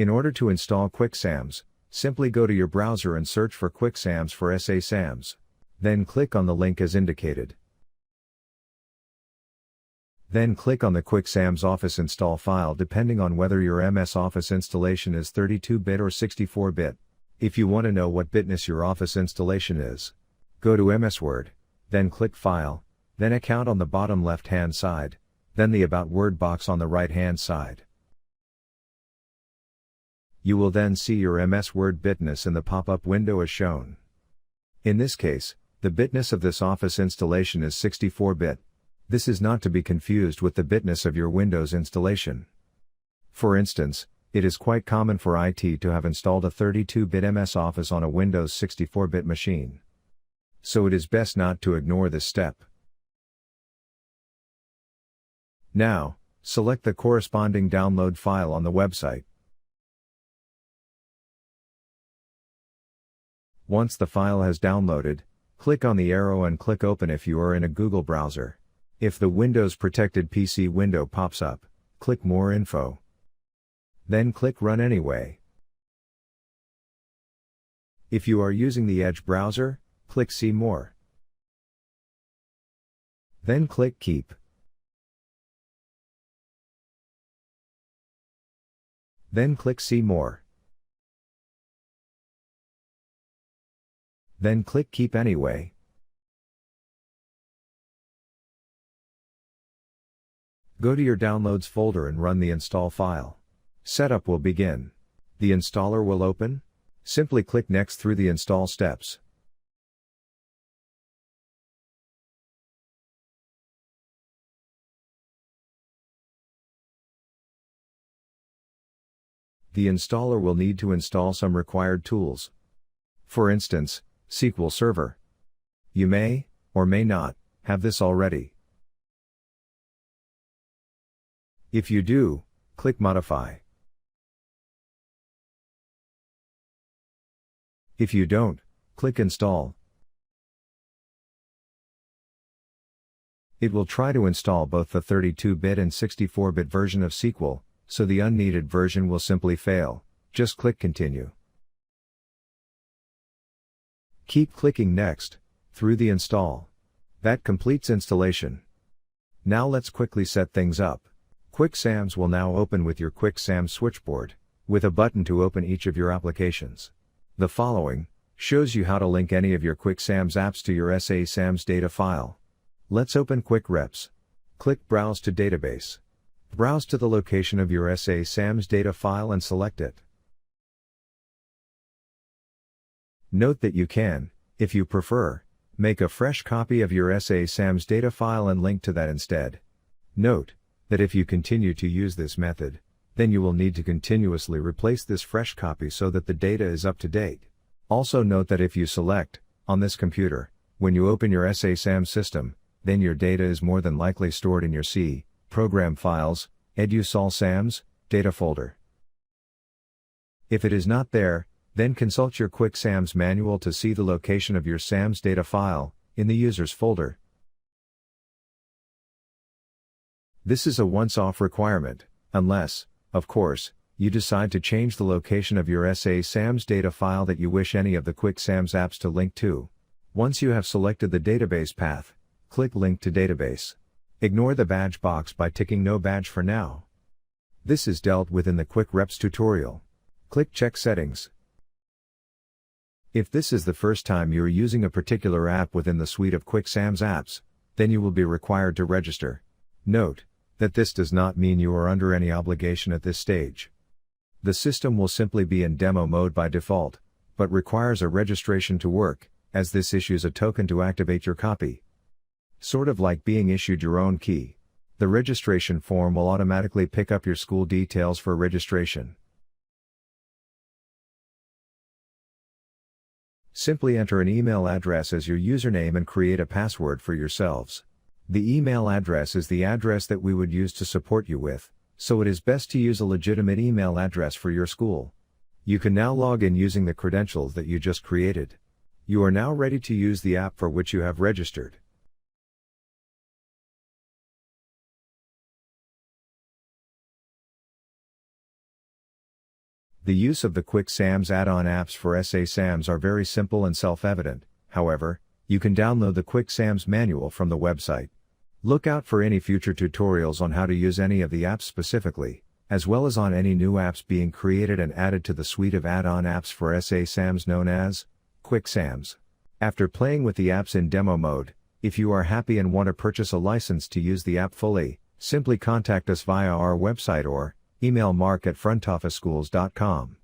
In order to install QuickSAMS, simply go to your browser and search for QuickSAMS for SASAMS. Then click on the link as indicated. Then click on the QuickSAMS Office install file depending on whether your MS Office installation is 32-bit or 64-bit. If you want to know what bitness your Office installation is, go to MS Word, then click File, then Account on the bottom left-hand side, then the About Word box on the right-hand side. You will then see your MS Word bitness in the pop-up window as shown. In this case, the bitness of this Office installation is 64-bit. This is not to be confused with the bitness of your Windows installation. For instance, it is quite common for IT to have installed a 32-bit MS Office on a Windows 64-bit machine. So it is best not to ignore this step. Now, select the corresponding download file on the website. Once the file has downloaded, click on the arrow and click Open if you are in a Google browser. If the Windows Protected PC window pops up, click More Info. Then click Run Anyway. If you are using the Edge browser, click See More. Then click Keep. Then click See More. Then click Keep Anyway. Go to your Downloads folder and run the install file. Setup will begin. The installer will open. Simply click Next through the install steps. The installer will need to install some required tools. For instance, SQL Server. You may, or may not, have this already. If you do, click Modify. If you don't, click Install. It will try to install both the 32-bit and 64-bit version of SQL, so the unneeded version will simply fail. Just click Continue. Keep clicking Next, through the install. That completes installation. Now let's quickly set things up. QuickSAMS will now open with your QuickSAMS switchboard, with a button to open each of your applications. The following shows you how to link any of your QuickSAMS apps to your SASAMS data file. Let's open QuickReps. Click Browse to Database. Browse to the location of your SASAMS data file and select it. Note that you can, if you prefer, make a fresh copy of your SASAMS data file and link to that instead. Note that if you continue to use this method, then you will need to continuously replace this fresh copy so that the data is up to date. Also note that if you select, on this computer, when you open your SASAMS system, then your data is more than likely stored in your C, Program Files, EduSol-SAMS, data folder. If it is not there, then consult your QuickSAMS manual to see the location of your SAMS data file, in the Users folder. This is a once-off requirement, unless, of course, you decide to change the location of your SASAMS data file that you wish any of the QuickSAMS apps to link to. Once you have selected the database path, click Link to Database. Ignore the badge box by ticking No Badge for now. This is dealt with in the QuickReps tutorial. Click Check Settings. If this is the first time you are using a particular app within the suite of QuickSAMS apps, then you will be required to register. Note that this does not mean you are under any obligation at this stage. The system will simply be in demo mode by default, but requires a registration to work, as this issues a token to activate your copy. Sort of like being issued your own key. The registration form will automatically pick up your school details for registration. Simply enter an email address as your username and create a password for yourselves. The email address is the address that we would use to support you with, so it is best to use a legitimate email address for your school. You can now log in using the credentials that you just created. You are now ready to use the app for which you have registered. The use of the QuickSAMS add-on apps for SASAMS are very simple and self-evident. However, you can download the QuickSAMS manual from the website. Look out for any future tutorials on how to use any of the apps specifically, as well as on any new apps being created and added to the suite of add-on apps for SASAMS known as QuickSAMS. After playing with the apps in demo mode, if you are happy and want to purchase a license to use the app fully, simply contact us via our website or email mark@frontofficeschools.com.